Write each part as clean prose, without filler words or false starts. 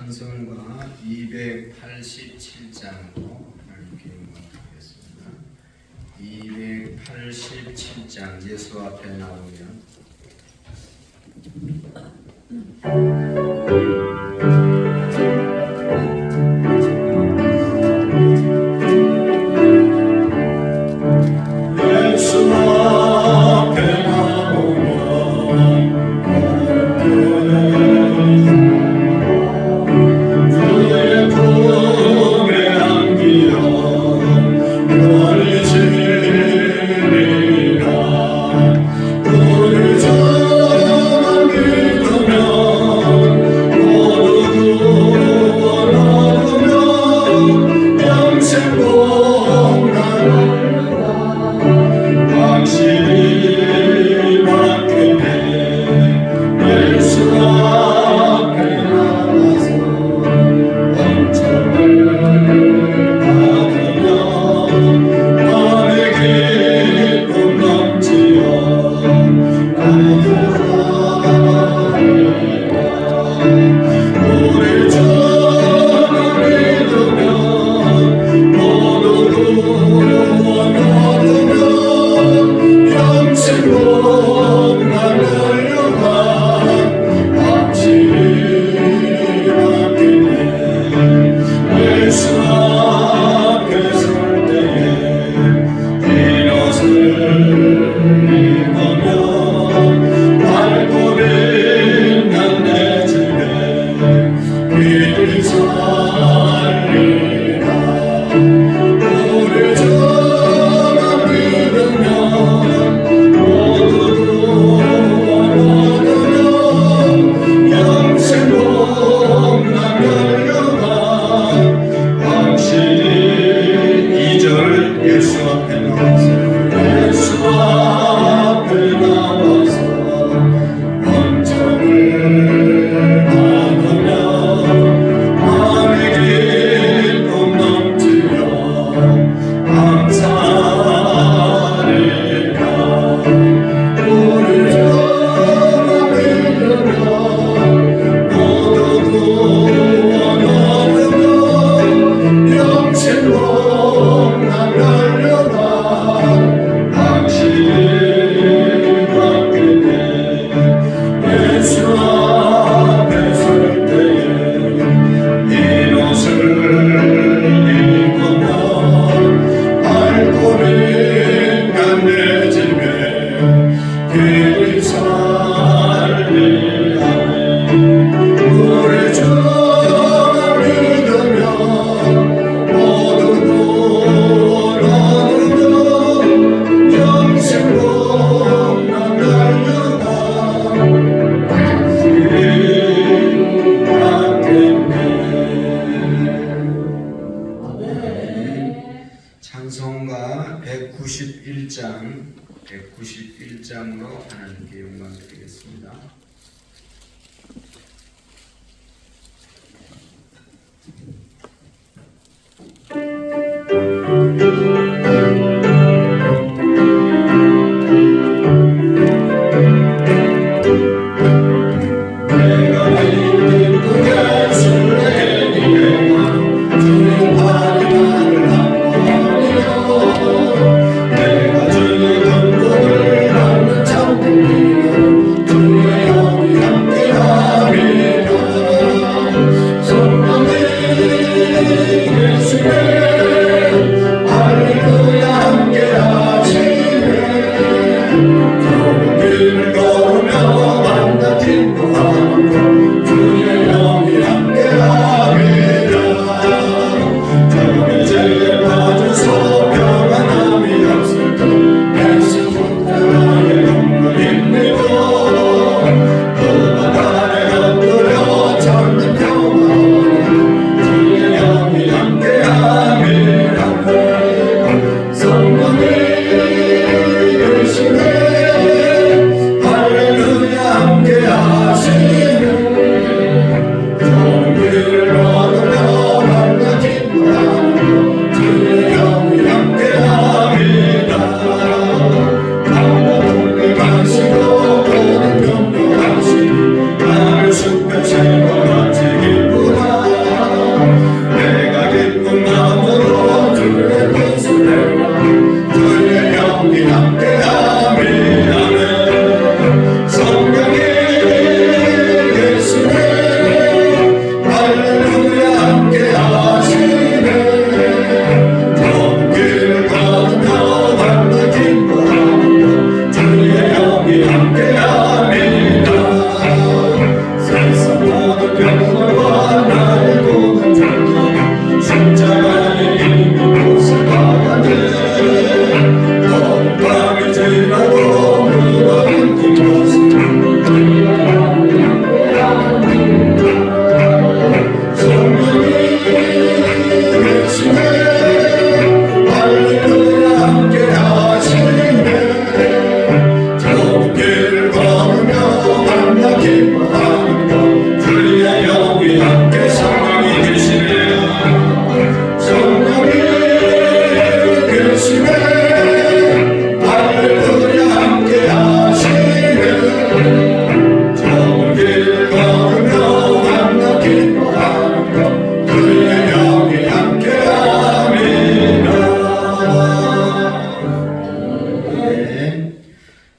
찬송가 287장으로 하나님께 영광드리겠습니다. 287장 예수 앞에 나오면 찬송가 191장으로 하나님께 영광드리겠습니다. 성령의 열심에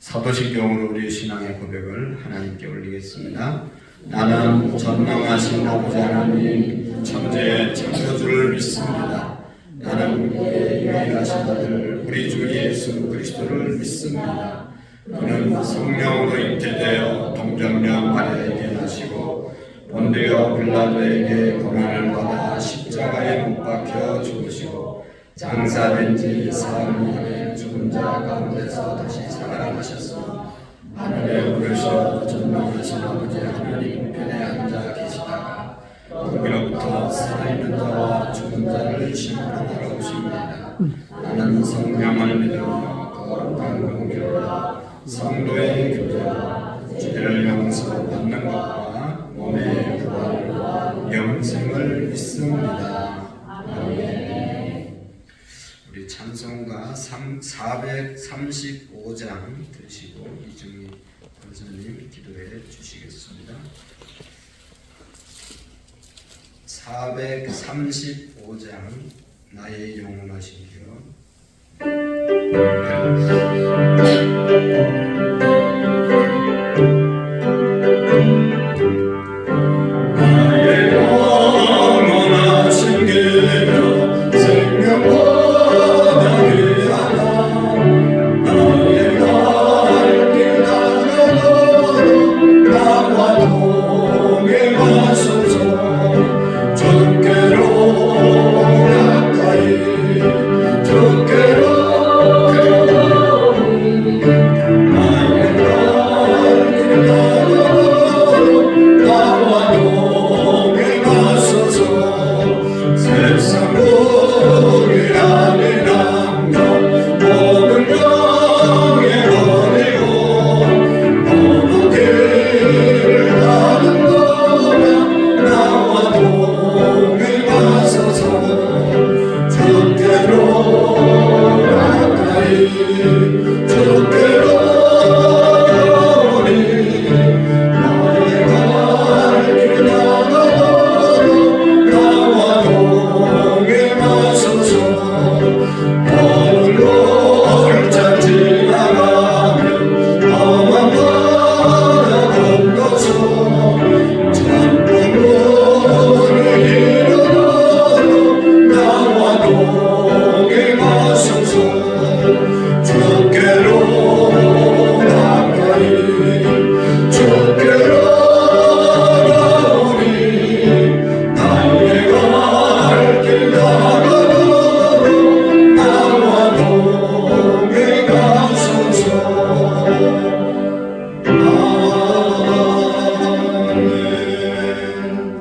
사도신경으로 우리 신앙의 고백을 하나님께 올리겠습니다. 나는 전능하신 아버지 하나님 천지의 창조주를 믿습니다. 나는 그의 유일하신 아들 우리 주 예수 그리스도를 믿습니다. 그는 성령으로 잉태되어 동정녀 마리아에게 나시고 본디오 빌라도에게 고난을 받아 십자가에 못 박혀 죽으시고 장사된 지 사흘 만에 죽은 자 가운데서 다시 살아나셨으며 하늘에 오르셔 전능하신 아버지 하나님 편에 앉아 계시다가 거기로부터 살아있는 자와 죽은 자를 심판하러 오십니다. 나는 성령을 믿으며 거룩한 공교와 성도의 교제와 죄를 용서받는 것과 몸의 부활과 영생을 믿습니다. 아멘. 우리 찬송가 435장 드시고 이중희 권사님 기도해 주시겠습니다. 435장 나의 영원하신 교 나의 영원하신 길이여 생명보다 귀하다 나의 갈 길 나가도록 나와 동행하소서 주께로 가까이 주께로 나의 갈 길 나가도록 나와 동행하소서 세상 우리 안에 남겨 모든 병에 버리고 어느 길을 가는 거나 나와 동행하소서 주께로 가까이 주께로 오니 나의 갈 길 나가도록 나와 동행하소서 모든 골짜 지나가면 험한 바다 건너서 천국문을 이루도록 나와 동행하소서 주께로 가까이 주께로 가오니 나의 갈 길 나가도록 나와 동행하소서. 아멘.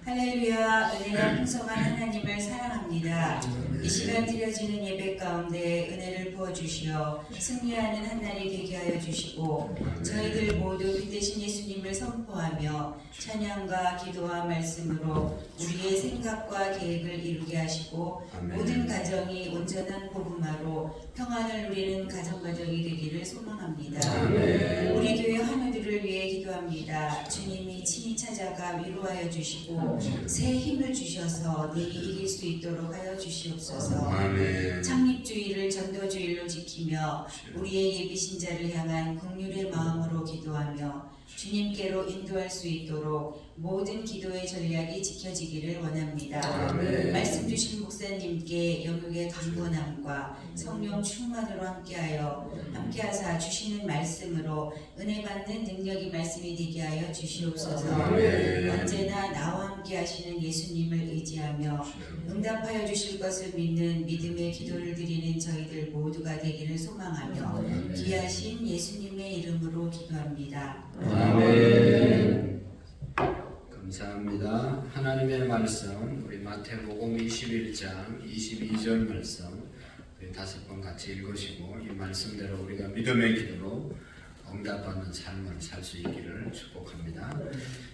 할렐루야, 은혜가 풍성한 하나님을 사랑합니다. 이 시간 드려지는 예배 가운데 은혜를 부어주시어 승리하는 한 날이 되게 하여 주시고 저희들 모두 그 대신 예수님을 선포하며 찬양과 기도와 말씀으로 우리의 생각과 계획을 이루게 하시고 아멘. 모든 가정이 온전한 복음화로 평안을 누리는 가정가정이 되기를 소망합니다. 아멘. 우리 교회 환우들을 위해 기도합니다. 주님이 친히 찾아가 위로하여 주시고 새 힘을 주셔서 능히 이길 수 있도록 하여 주시옵소서. 아멘. 창립주의를 전도주의로 지키며 우리의 예비 신자를 향한 긍휼의 마음으로 기도하며 주님께로 인도할 수 있도록 모든 기도의 전략이 지켜지기를 원합니다. 아멘. 말씀 주신 목사님께 영육의 강건함과 성령 충만으로 함께하사 주시는 말씀으로 은혜 받는 능력이 말씀이 되게 하여 주시옵소서. 아멘. 언제나 나와 함께 하시는 예수님을 의지하며 응답하여 주실 것을 믿는 믿음의 기도를 드리는 저희들 모두가 되기를 소망하며 귀하신 예수님의 이름으로 기도합니다. 아멘. 감사합니다. 하나님의 말씀 우리 마태복음 21장 22절 말씀 우리 5번 같이 읽으시고 이 말씀대로 우리가 믿음의 기도로 응답받는 삶을 살 수 있기를 축복합니다.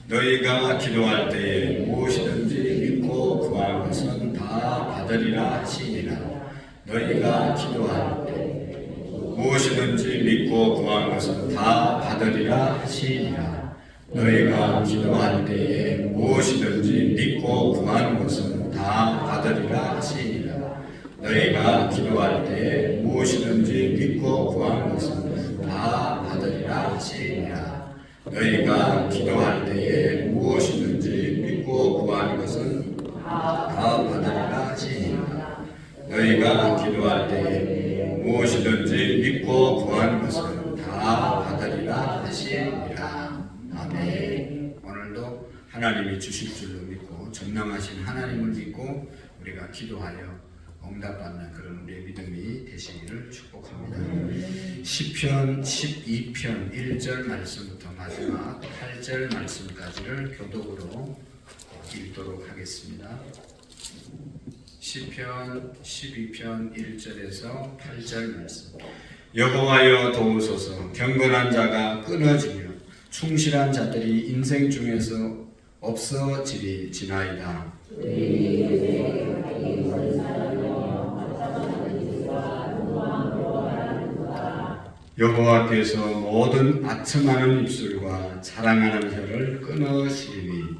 너희가 기도할 때에 무엇이든지 믿고 구할 것은 다 받으리라 하시니라. 너희가 기도할 때 무엇이든지 믿고 구할 것은 다 받으리라 하시니라. 너희가 기도할 때에 무엇이든지 믿고 구하는 것은 다 받으리라 하시니라. 너희가 기도할 때에 무엇이든지 믿고 구하는 하시리라. 너희가 기도할 때에 무엇이든지 믿고 구하는 것은 다 받으리라 하시니라. 너희가 기도할 때에 무엇이든지 믿고 구하는 것은 다 받으리라 하시니라. 아멘. 오늘도 하나님이 주실 줄로 믿고 전능하신 하나님을 믿고 우리가 기도하여 응답받는 그런 우리의 믿음이 되시기를 축복합니다. 시편 12편 1절 말씀부터 마지막 8절 말씀까지를 교독으로 읽도록 하겠습니다. 시편 12편 1절에서 8절 말씀. 여호와여 도우소서. 경건한 자가 끊어지며 충실한 자들이 인생 중에서 없어지리지나이다. 여호와께서 모든 아첨하는 입술과 자랑하는 혀를 끊으시리니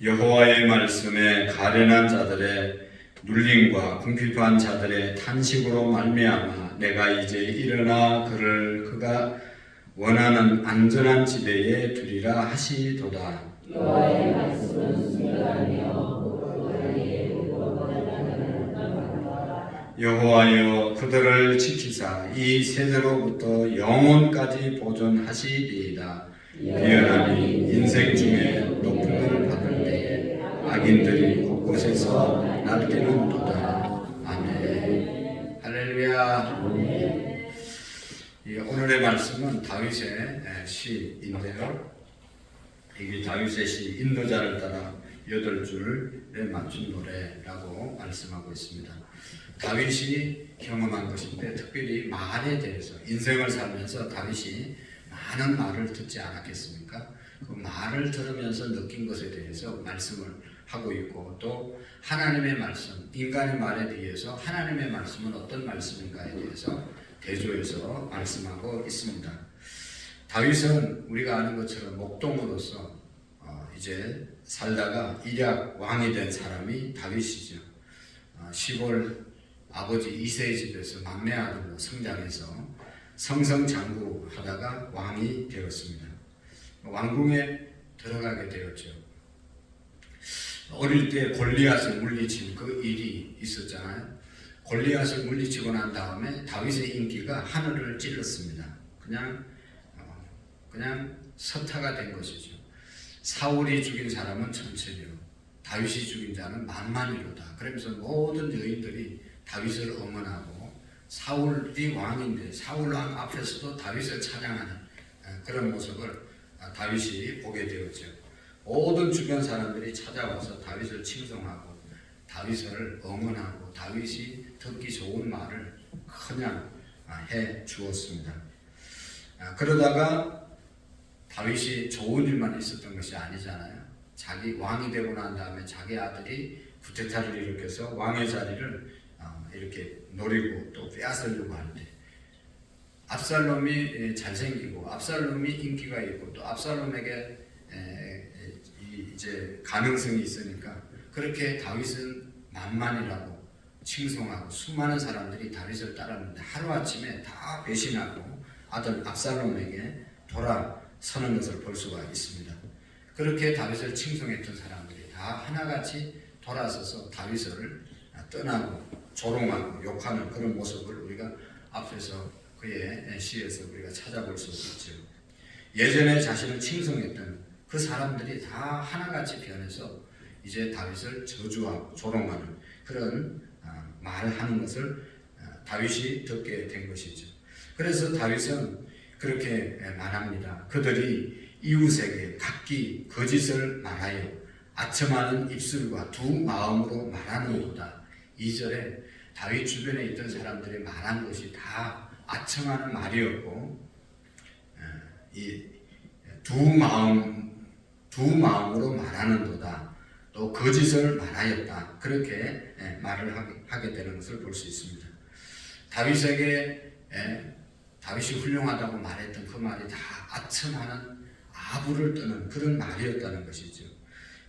여호와의 말씀에 가련한 자들의 눌림과 궁핍한 자들의 탄식으로 말미암아 내가 이제 일어나 그가 원하는 안전한 지대에 두리라 하시도다. 여호와의 말씀은 순결하며 여호와여 그들을 지키사 이 세대로부터 영원까지 보존하시리이다. 비연함이 인생 중에 높음을 받을 때에 악인들이 곳곳에서 날뛰는도다. 아멘. 할렐루야. 오늘의 말씀은 다윗의 시인데요. 이게 다윗의 시 인도자를 따라 8줄에 맞춘 노래라고 말씀하고 있습니다. 다윗이 경험한 것인데 특별히 말에 대해서 인생을 살면서 다윗이 많은 말을 듣지 않았겠습니까? 그 말을 들으면서 느낀 것에 대해서 말씀을 하고 있고 또 하나님의 말씀, 인간의 말에 비해서 하나님의 말씀은 어떤 말씀인가에 대해서 대조해서 말씀하고 있습니다. 다윗은 우리가 아는 것처럼 목동으로서 이제 살다가 일약 왕이 된 사람이 다윗이죠. 시골 아버지 이새의 집에서 막내 아들로 성장해서 성성장구 하다가 왕이 되었습니다. 왕궁에 들어가게 되었죠. 어릴 때 골리앗을 물리친 그 일이 있었잖아요. 골리앗을 물리치고 난 다음에 다윗의 인기가 하늘을 찔렀습니다. 그냥 서타가 된 것이죠. 사울이 죽인 사람은 천천히로, 다윗이 죽인 자는 만만히로다. 그러면서 모든 여인들이 다윗을 응원하고 사울이 왕인데 사울 왕 앞에서도 다윗을 찬양하는 그런 모습을 다윗이 보게 되었죠. 모든 주변 사람들이 찾아와서 다윗을 칭송하고 다윗을 응원하고 다윗이 듣기 좋은 말을 그냥 해 주었습니다. 그러다가 다윗이 좋은 일만 있었던 것이 아니잖아요. 자기 왕이 되고 난 다음에 자기 아들이 쿠데타를 일으켜서 왕의 자리를 이렇게 노리고 또 빼앗으려고 할 때 압살롬이 잘생기고 압살롬이 인기가 있고 또 압살롬에게 이제 가능성이 있으니까 그렇게 다윗은 만만이라고 칭송하고 수많은 사람들이 다윗을 따랐는데 하루아침에 다 배신하고 아들 압살롬에게 돌아서는 것을 볼 수가 있습니다. 그렇게 다윗을 칭송했던 사람들이 다 하나같이 돌아서서 다윗을 떠나고 조롱하고 욕하는 그런 모습을 우리가 앞에서 그의 시에서 우리가 찾아볼 수 있죠. 예전에 자신을 칭송했던 그 사람들이 다 하나같이 변해서 이제 다윗을 저주하고 조롱하는 그런 말하는 것을 다윗이 듣게 된 것이죠. 그래서 다윗은 그렇게 말합니다. 그들이 이웃에게 각기 거짓을 말하여 아첨하는 입술과 두 마음으로 말하는도다. 2절에 다윗 주변에 있던 사람들이 말한 것이 다 아첨하는 말이었고 이 두 마음으로 말하는도다. 또 거짓을 말하였다. 그렇게 말을 하게 되는 것을 볼 수 있습니다. 다윗이 훌륭하다고 말했던 그 말이 다 아첨하는 아부를 떠는 그런 말이었다는 것이죠.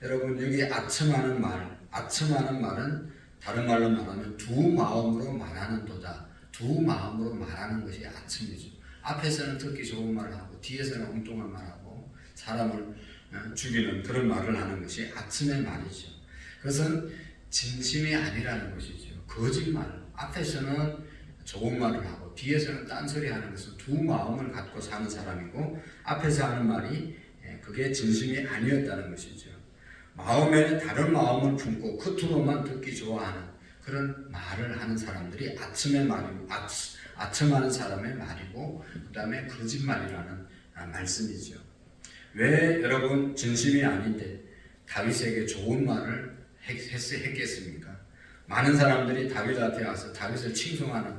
여러분 여기 아첨하는 말은 다른 말로 말하면 두 마음으로 말하는 도다. 두 마음으로 말하는 것이 아첨이죠. 앞에서는 듣기 좋은 말을 하고 뒤에서는 엉뚱한 말하고 사람을 죽이는 그런 말을 하는 것이 아첨의 말이죠. 그것은 진심이 아니라는 것이죠. 거짓말. 앞에서는 좋은 말을 하고 뒤에서는 딴소리 하는 것은 두 마음을 갖고 사는 사람이고 앞에서 하는 말이 그게 진심이 아니었다는 것이죠. 마음에 다른 마음을 품고 겉으로만 듣기 좋아하는 그런 말을 하는 사람들이 아첨의 말이고 아첨하는 사람의 말이고 그 다음에 거짓말이라는 말씀이죠. 왜 여러분 진심이 아닌데 다윗에게 좋은 말을 했겠습니까? 많은 사람들이 다윗 앞에 와서 다윗을 칭송하는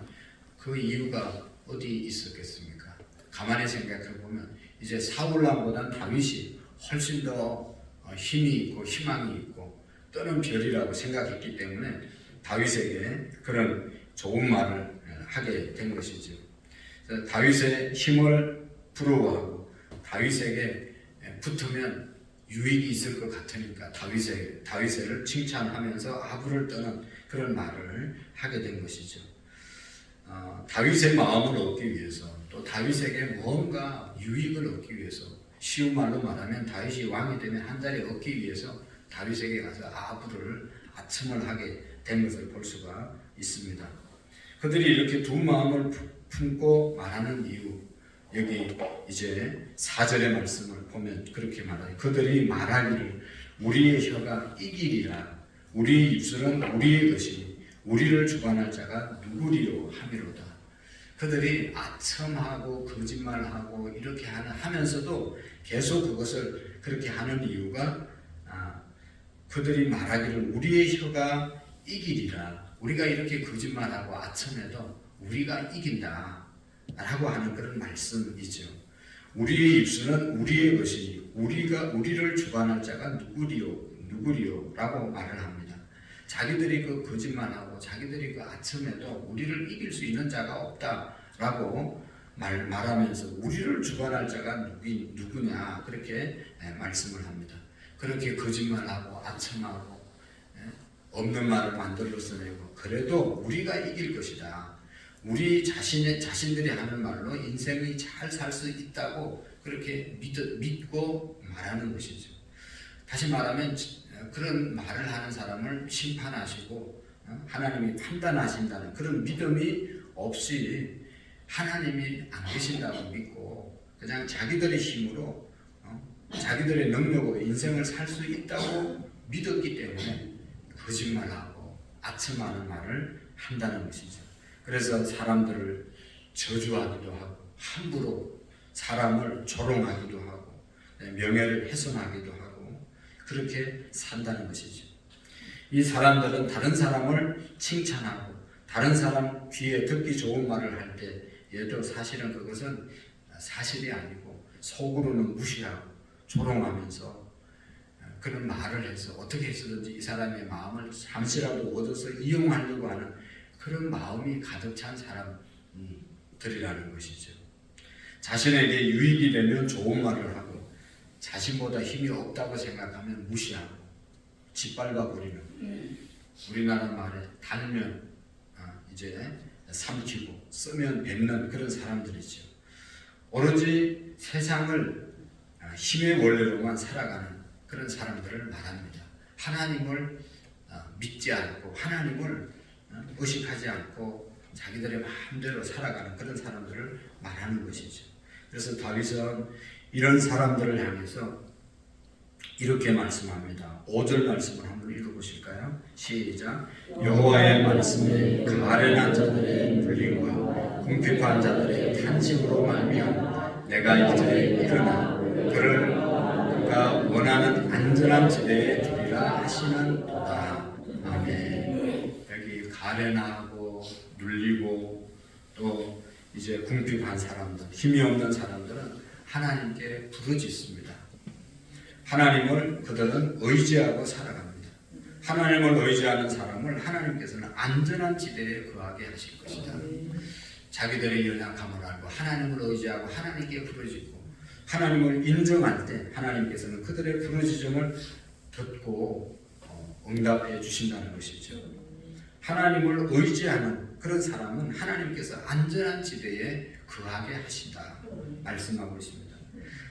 그 이유가 어디 있었겠습니까? 가만히 생각해 보면 이제 사울왕보다는 다윗이 훨씬 더 힘이 있고 희망이 있고 떠는 별이라고 생각했기 때문에 다윗에게 그런 좋은 말을 하게 된 것이죠. 다윗의 힘을 부러워하고 다윗에게 붙으면 유익이 있을 것 같으니까 다윗을 칭찬하면서 아부를 떠는 그런 말을 하게 된 것이죠. 다윗의 마음을 얻기 위해서 또 다윗에게 뭔가 유익을 얻기 위해서 쉬운 말로 말하면 다윗이 왕이 되면 한 자리 얻기 위해서 다윗에게 가서 아첨을 하게 된 것을 볼 수가 있습니다. 그들이 이렇게 두 마음을 품고 말하는 이유 여기 이제 4절의 말씀을 보면 그렇게 말해요. 그들이 말하기를 우리의 혀가 이기리라 우리 입술은 우리의 것이니 우리를 주관할 자가 누구리요 하미로다. 그들이 아첨하고 거짓말하고 이렇게 하면서도 계속 그것을 그렇게 하는 이유가 그들이 말하기를 우리의 혀가 이기리라 우리가 이렇게 거짓말하고 아첨해도 우리가 이긴다 라고 하는 그런 말씀이죠. 우리의 입술은 우리의 것이니 우리를 주관할 자가 누구리요 라고 말을 합니다. 자기들이 그 거짓말하고 자기들이 그 아첨해도 우리를 이길 수 있는 자가 없다라고 말하면서 우리를 주관할 자가 누구냐 그렇게 말씀을 합니다. 그렇게 거짓말하고 아첨하고 없는 말을 만들어서 내고 그래도 우리가 이길 것이다. 우리 자신들이 하는 말로 인생이 잘 살 수 있다고 그렇게 믿고 말하는 것이죠. 다시 말하면 그런 말을 하는 사람을 심판하시고 하나님이 판단하신다는 그런 믿음이 없이 하나님이 안 계신다고 믿고 그냥 자기들의 힘으로 자기들의 능력으로 인생을 살 수 있다고 믿었기 때문에 거짓말하고 아첨하는 말을 한다는 것이죠. 그래서 사람들을 저주하기도 하고 함부로 사람을 조롱하기도 하고 명예를 훼손하기도 하고 그렇게 산다는 것이죠. 이 사람들은 다른 사람을 칭찬하고 다른 사람 귀에 듣기 좋은 말을 할 때에도 사실은 그것은 사실이 아니고 속으로는 무시하고 조롱하면서 그런 말을 해서 어떻게 해서든지 이 사람의 마음을 잠시라도 얻어서 이용하려고 하는 그런 마음이 가득 찬 사람들이라는 것이죠. 자신에게 유익이 되면 좋은 말을 하고 자신보다 힘이 없다고 생각하면 무시하고 짓밟아 버리는 우리나라 말에 달면 이제 삼키고 쓰면 뱉는 그런 사람들이죠. 오로지 세상을 힘의 원래로만 살아가는 그런 사람들을 말합니다. 하나님을 믿지 않고 하나님을 의식하지 않고 자기들의 마음대로 살아가는 그런 사람들을 말하는 것이죠. 그래서 다윗은 이런 사람들을 향해서 이렇게 말씀합니다. 5절 말씀을 한번 읽어보실까요? 시작. 여호와의 말씀이 가련한 자들의 물림과 궁핍한 자들의 탄식으로 말미암아 내가 이제 일어나 그를 그가 원하는 안전한 지대에 두리라 하시는 도다. 아멘. 여기 가련하고 눌리고 또 이제 궁핍한 사람들, 힘이 없는 사람들은 하나님께 부르짖습니다. 하나님을 그들은 의지하고 살아갑니다. 하나님을 의지하는 사람을 하나님께서는 안전한 지대에 거하게 하실 것이다. 자기들의 연약함을 알고 하나님을 의지하고 하나님께 부르짖고 하나님을 인정할 때 하나님께서는 그들의 부르짖음을 듣고 응답해 주신다는 것이죠. 하나님을 의지하는 그런 사람은 하나님께서 안전한 지대에 거하게 하신다 말씀하고 있습니다.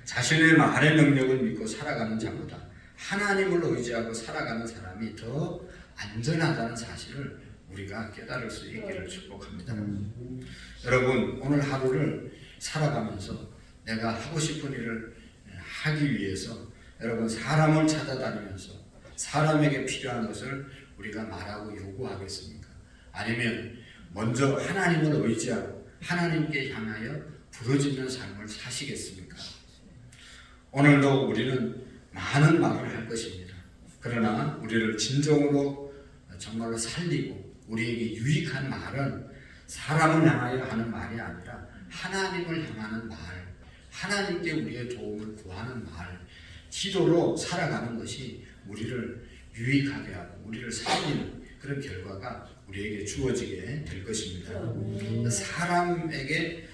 자신의 말의 능력을 믿고 살아가는 자보다 하나님을 의지하고 살아가는 사람이 더 안전하다는 사실을 우리가 깨달을 수 있기를 축복합니다. 여러분, 오늘 하루를 살아가면서 내가 하고 싶은 일을 하기 위해서 여러분 사람을 찾아다니면서 사람에게 필요한 것을 우리가 말하고 요구하겠습니까? 아니면 먼저 하나님을 의지하고 하나님께 향하여 부르짖는 삶을 사시겠습니까? 오늘도 우리는 많은 말을 할 것입니다. 그러나 우리를 진정으로 정말로 살리고 우리에게 유익한 말은 사람을 향하여 하는 말이 아니라 하나님을 향하는 말, 하나님께 우리의 도움을 구하는 말, 기도로 살아가는 것이 우리를 유익하게 하고 우리를 살리는 그런 결과가 우리에게 주어지게 될 것입니다. 사람에게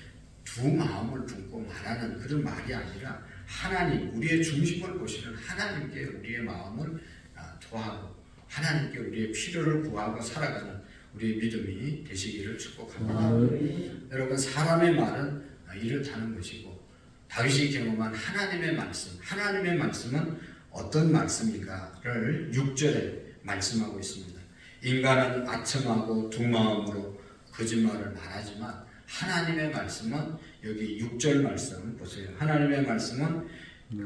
두 마음을 품고 말하는 그런 말이 아니라 하나님, 우리의 중심을 보시는 하나님께 우리의 마음을 토하고 하나님께 우리의 필요를 구하고 살아가는 우리의 믿음이 되시기를 축복합니다. 여러분, 사람의 말은 이렇다는 것이고 다윗이 경험한 하나님의 말씀, 하나님의 말씀은 어떤 말씀인가를 6절에 말씀하고 있습니다. 인간은 아첨하고 두 마음으로 거짓말을 말하지만 하나님의 말씀은 여기 6절 말씀 보세요. 하나님의 말씀은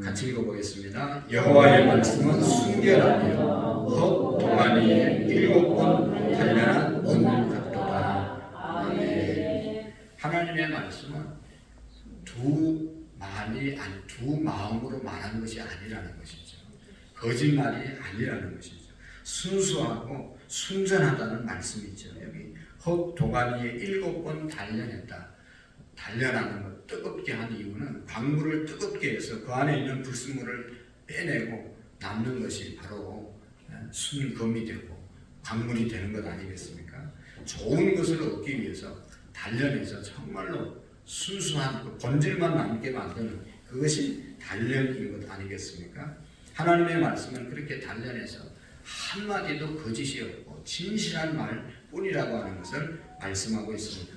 같이 읽어보겠습니다. 여호와의 말씀은 순결하며 헛 동안이에 7번 단련한 언 같도다. 아멘. 하나님의 말씀은 두 마음으로 말하는 것이 아니라는 것이죠. 거짓말이 아니라는 것이죠. 순수하고 순전하다는 말씀이죠. 여기 헛 도가니에 7번 단련했다. 단련하는 것, 뜨겁게 한 이유는 광물을 뜨겁게 해서 그 안에 있는 불순물을 빼내고 남는 것이 바로 순금이 되고 광물이 되는 것 아니겠습니까? 좋은 것을 얻기 위해서 단련해서 정말로 순수한 그 본질만 남게 만드는 그것이 단련인 것 아니겠습니까? 하나님의 말씀은 그렇게 단련해서 한마디도 거짓이 없고 진실한 말뿐이라고 하는 것을 말씀하고 있습니다.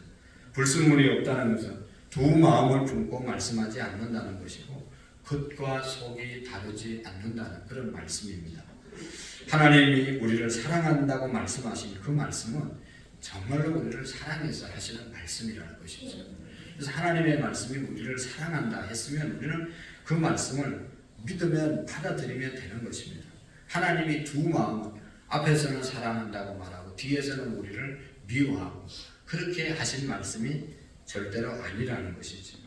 불순물이 없다는 것은 두 마음을 품고 말씀하지 않는다는 것이고 겉과 속이 다르지 않는다는 그런 말씀입니다. 하나님이 우리를 사랑한다고 말씀하신 그 말씀은 정말로 우리를 사랑해서 하시는 말씀이라는 것이죠. 그래서 하나님의 말씀이 우리를 사랑한다 했으면 우리는 그 말씀을 믿으면 받아들이면 되는 것입니다. 하나님이 두 마음을 앞에서는 사랑한다고 말하고 뒤에서는 우리를 미워하고 그렇게 하신 말씀이 절대로 아니라는 것이죠.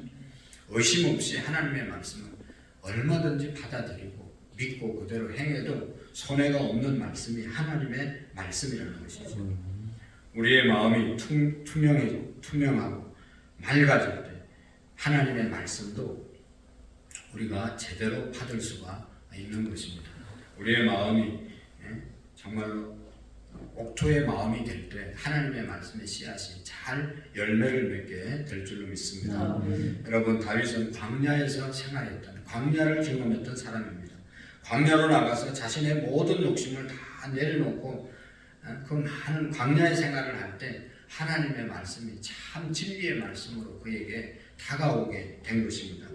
의심 없이 하나님의 말씀은 얼마든지 받아들이고 믿고 그대로 행해도 손해가 없는 말씀이 하나님의 말씀이라는 것이죠. 우리의 마음이 투명하고 맑아질 때 하나님의 말씀도 우리가 제대로 받을 수가 있는 것입니다. 우리의 마음이 정말로 옥토의 마음이 될 때 하나님의 말씀의 씨앗이 잘 열매를 맺게 될 줄로 믿습니다. 여러분, 다윗은 광야에서 생활했던, 광야를 경험했던 사람입니다. 광야로 나가서 자신의 모든 욕심을 다 내려놓고 그 많은 광야의 생활을 할 때 하나님의 말씀이 참 진리의 말씀으로 그에게 다가오게 된 것입니다.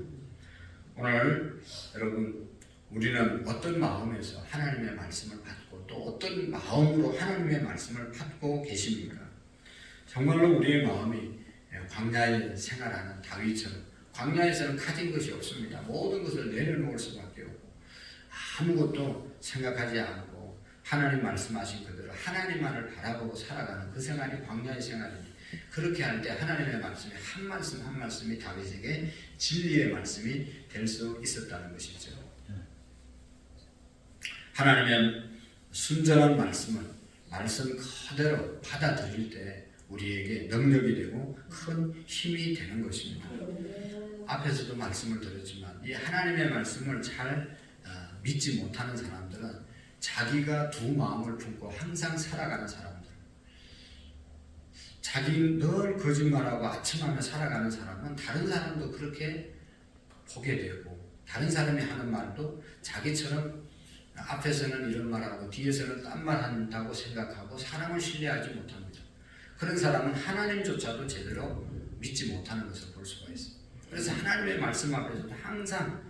오늘 여러분, 우리는 어떤 마음에서 하나님의 말씀을 받고 또 어떤 마음으로 하나님의 말씀을 받고 계십니까? 정말로 우리의 마음이 광야에 생활하는 다윗처럼 광야에서는 가진 것이 없습니다. 모든 것을 내려놓을 수밖에 없고 아무것도 생각하지 않고 하나님 말씀하신 그대로 하나님만을 바라보고 살아가는 그 생활이 광야의 생활입니다. 그렇게 할 때 하나님의 말씀이 한 말씀 한 말씀이 다윗에게 진리의 말씀이 될 수 있었다는 것이죠. 하나님의 순전한 말씀은 말씀 그대로 받아들일 때 우리에게 능력이 되고 큰 힘이 되는 것입니다. 앞에서도 말씀을 드렸지만 이 하나님의 말씀을 잘 믿지 못하는 사람들은 자기가 두 마음을 품고 항상 살아가는 사람들, 자기 늘 거짓말하고 아첨하며 살아가는 사람은 다른 사람도 그렇게 보게 되고 다른 사람이 하는 말도 자기처럼 앞에서는 이런 말하고 뒤에서는 딴 말 한다고 생각하고 사람을 신뢰하지 못합니다. 그런 사람은 하나님조차도 제대로 믿지 못하는 것을 볼 수가 있어요. 그래서 하나님의 말씀 앞에서는 항상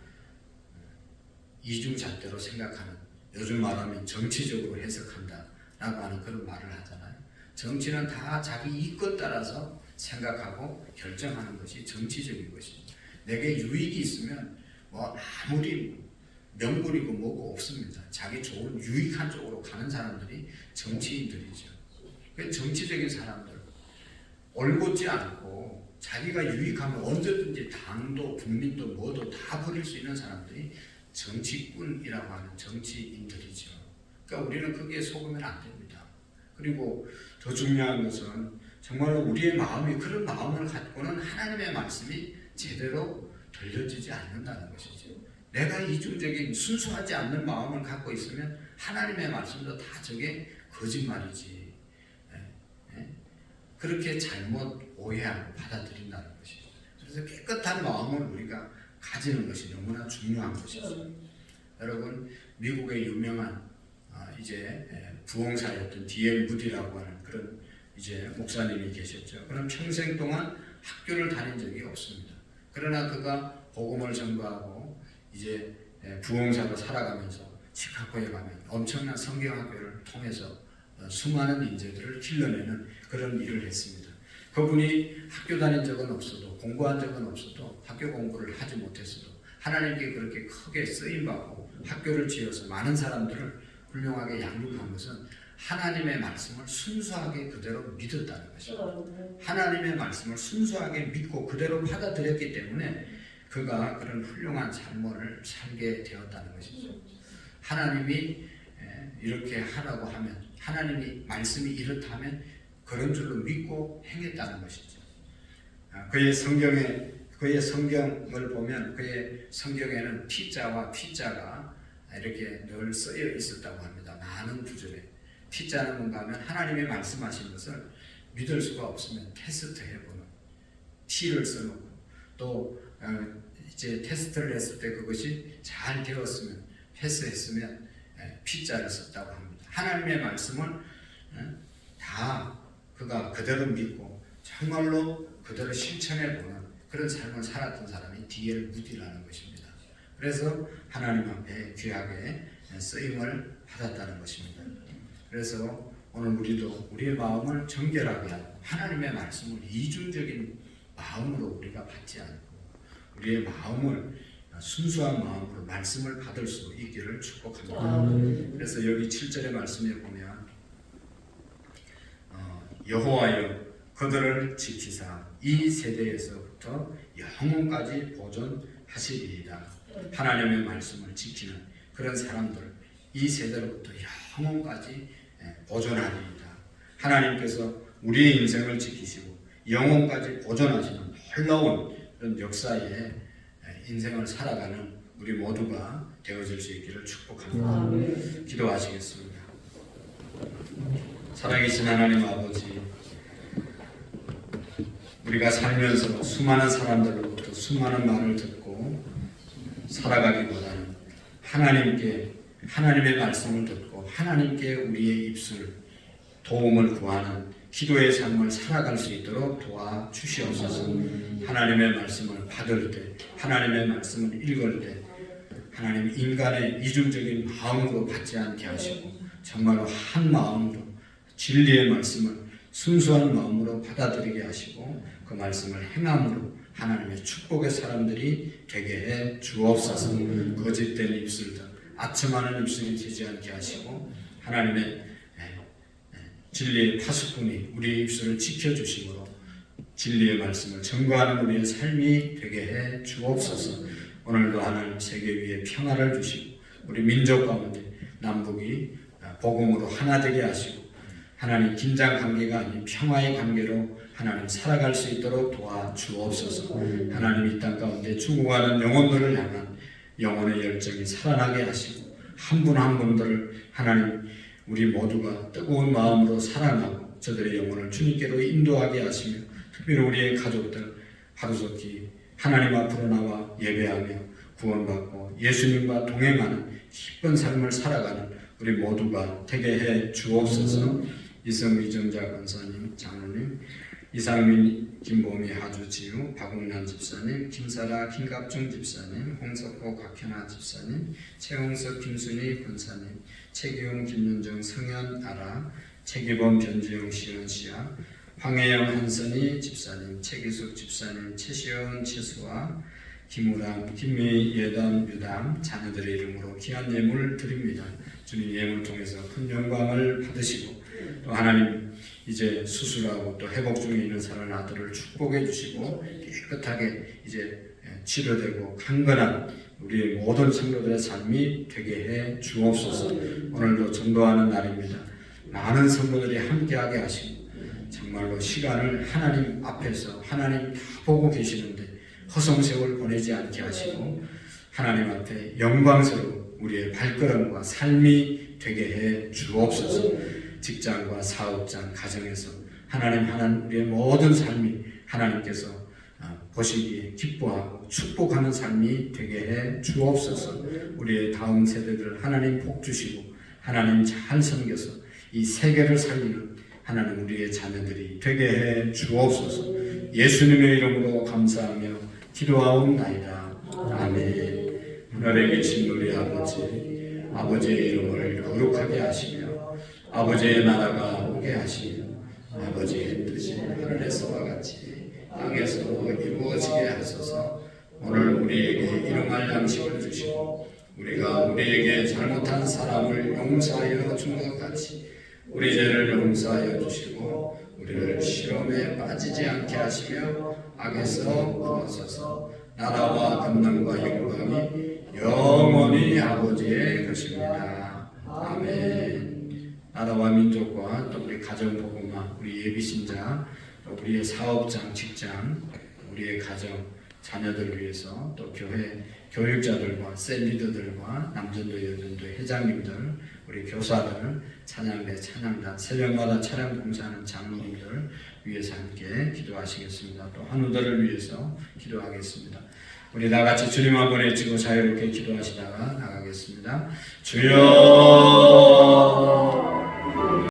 이중잣대로 생각하는, 요즘 말하면 정치적으로 해석한다라고 하는 그런 말을 하잖아요. 정치는 다 자기 이익에 따라서 생각하고 결정하는 것이 정치적인 것이죠. 내게 유익이 있으면 뭐 아무리 명분이고 뭐고 없습니다. 자기 좋은 유익한 쪽으로 가는 사람들이 정치인들이죠. 그 정치적인 사람들, 올곧지 않고 자기가 유익하면 언제든지 당도 국민도 뭐도 다 버릴 수 있는 사람들이 정치꾼이라고 하는 정치인들이죠. 그러니까 우리는 거기에 속으면 안 됩니다. 그리고 더 중요한 것은 정말로 우리의 마음이, 그런 마음을 갖고는 하나님의 말씀이 제대로 들려지지 않는다는 것이죠. 내가 이중적인 순수하지 않는 마음을 갖고 있으면 하나님의 말씀도 다 저게 거짓말이지. 그렇게 잘못 오해하고 받아들인다는 것이죠. 그래서 깨끗한 마음을 우리가 가지는 것이 너무나 중요한 것이죠. 여러분, 미국의 유명한 이제 부흥사였던 D.L. 무디라고 하는 그런 이제 목사님이 계셨죠. 그는 평생 동안 학교를 다닌 적이 없습니다. 그러나 그가 복음을 전거하고 이제 부흥사로 살아가면서 시카고에 가면 엄청난 성경학교를 통해서 수많은 인재들을 길러내는 그런 일을 했습니다. 그분이 학교 다닌 적은 없어도, 공부한 적은 없어도, 학교 공부를 하지 못했어도 하나님께 그렇게 크게 쓰임받고 학교를 지어서 많은 사람들을 훌륭하게 양육한 것은 하나님의 말씀을 순수하게 그대로 믿었다는 것입니다. 하나님의 말씀을 순수하게 믿고 그대로 받아들였기 때문에 그가 그런 훌륭한 삶을 살게 되었다는 것이죠. 하나님이 이렇게 하라고 하면, 하나님이 말씀이 이렇다면 그런 줄로 믿고 행했다는 것이죠. 그의 성경을 보면 그의 성경에는 T자와 P자가 이렇게 늘 쓰여 있었다고 합니다. 많은 구절에. T자는 뭔가 하면 하나님의 말씀하신 것을 믿을 수가 없으면 테스트해보는, T를 써놓고, 또 이제 테스트를 했을 때 그것이 잘 되었으면, 패스했으면 P자를 썼다고 합니다. 하나님의 말씀을 다 그가 그대로 믿고 정말로 그대로 실천해보는 그런 삶을 살았던 사람이 D.L. 무디라는 것입니다. 그래서 하나님 앞에 귀하게 쓰임을 받았다는 것입니다. 그래서 오늘 우리도 우리의 마음을 정결하게 하고 하나님의 말씀을 이중적인 마음으로 우리가 받지 않고 우리의 마음을 순수한 마음으로 말씀을 받을 수 있기를 축복합니다. 그래서 여기 7절의 말씀에 보면 여호와여 그들을 지키사 이 세대에서부터 영원까지 보존하시리이다. 하나님의 말씀을 지키는 그런 사람들, 이 세대로부터 영원까지 보존하리이다. 하나님께서 우리의 인생을 지키시고 영원까지 보존하시는 놀라운 그런 역사의 인생을 살아가는 우리 모두가 되어질 수 있기를 축복합니다. 기도하시겠습니다. 살아계신 하나님 아버지, 우리가 살면서 수많은 사람들로부터 수많은 말을 듣고 살아가기보다는 하나님의 말씀을 듣고 하나님께 우리의 입술 도움을 구하는 기도의 삶을 살아갈 수 있도록 도와주시옵소서. 하나님의 말씀을 받을 때, 하나님의 말씀을 읽을 때 하나님 인간의 이중적인 마음으로 받지 않게 하시고 정말로 한 마음으로 진리의 말씀을 순수한 마음으로 받아들이게 하시고 그 말씀을 행함으로 하나님의 축복의 사람들이 되게 해 주옵소서. 거짓된 입술들, 아첨하는 입술이 되지 않게 하시고 하나님의 진리의 파수꾼이 우리의 입술을 지켜주심으로 진리의 말씀을 전거하는 우리의 삶이 되게 해 주옵소서. 오늘도 하나님 세계 위에 평화를 주시고 우리 민족 가운데 남북이 복음으로 하나 되게 하시고 하나님 긴장 관계가 아닌 평화의 관계로 하나님 살아갈 수 있도록 도와주옵소서. 하나님 이 땅 가운데 죽어가는 영혼들을 향한 영혼의 열정이 살아나게 하시고 한 분 한 분들을 하나님 우리 모두가 뜨거운 마음으로 사랑하고 저들의 영혼을 주님께로 인도하게 하시며 특별히 우리의 가족들 하루속히 하나님 앞으로 나와 예배하며 구원받고 예수님과 동행하는 기쁜 삶을 살아가는 우리 모두가 되게 해 주옵소서. 이성미 정자 권사님, 장로님, 이상민, 김보미, 하주지우, 박웅란 집사님, 김사라, 김갑중 집사님, 홍석호, 곽현아 집사님, 최홍석, 김순희 권사님, 최기용, 김윤정, 성현, 아라, 최기범, 변주영, 시원시아, 황혜영, 한선희 집사님, 최기숙 집사님, 최시원, 최수아, 김우람, 김미, 예담, 유담 자녀들의 이름으로 귀한 예물 드립니다. 주님 예물 통해서 큰 영광을 받으시고 또 하나님 이제 수술하고 또 회복 중에 있는 사랑하는 아들을 축복해 주시고 깨끗하게 이제 치료되고 강건한 우리의 모든 성도들의 삶이 되게 해 주옵소서. 오늘도 전도하는 날입니다. 많은 성도들이 함께하게 하시고 정말로 시간을 하나님 앞에서 하나님 다 보고 계시는데 허송세월 보내지 않게 하시고 하나님 앞에 영광스러운 우리의 발걸음과 삶이 되게 해 주옵소서. 직장과 사업장, 가정에서 하나님 우리의 모든 삶이 하나님께서 보시기에 기뻐하고 축복하는 삶이 되게 해 주옵소서. 우리의 다음 세대들 하나님 복 주시고 하나님 잘 섬겨서 이 세계를 살리는 하나님 우리의 자녀들이 되게 해 주옵소서. 예수님의 이름으로 감사하며 기도하옵나이다. 아멘. 하늘에 계신 우리 아버지, 아버지의 이름을 거룩하게 하시며 아버지의 나라가 오게 하시며 아버지의 뜻이 하늘에서와 같이 땅에서 이루어지게 하소서. 오늘 우리에게 일용할 양식을 주시고 우리가 우리에게 잘못한 사람을 용서하여 준 것 같이 우리 죄를 용서하여 주시고 우리를 시험에 빠지지 않게 하시며 악에서 구하소서. 나라와 권능과 영광이 영원히 아버지의 것입니다. 아멘. 나라와 민족과 또 우리 가정 복음화, 우리 예비신자, 또 우리의 사업장, 직장, 우리의 가정, 자녀들 위해서 또 교회 교육자들과 셀리더들과 남전도 여전도 회장님들, 우리 교사들, 찬양대, 찬양단, 새벽마다 찬양 봉사하는 장로님들 위해서 함께 기도하시겠습니다. 또 환우들을 위해서 기도하겠습니다. 우리 다같이 주님 한번 외치고 자유롭게 기도하시다가 나가겠습니다. 주여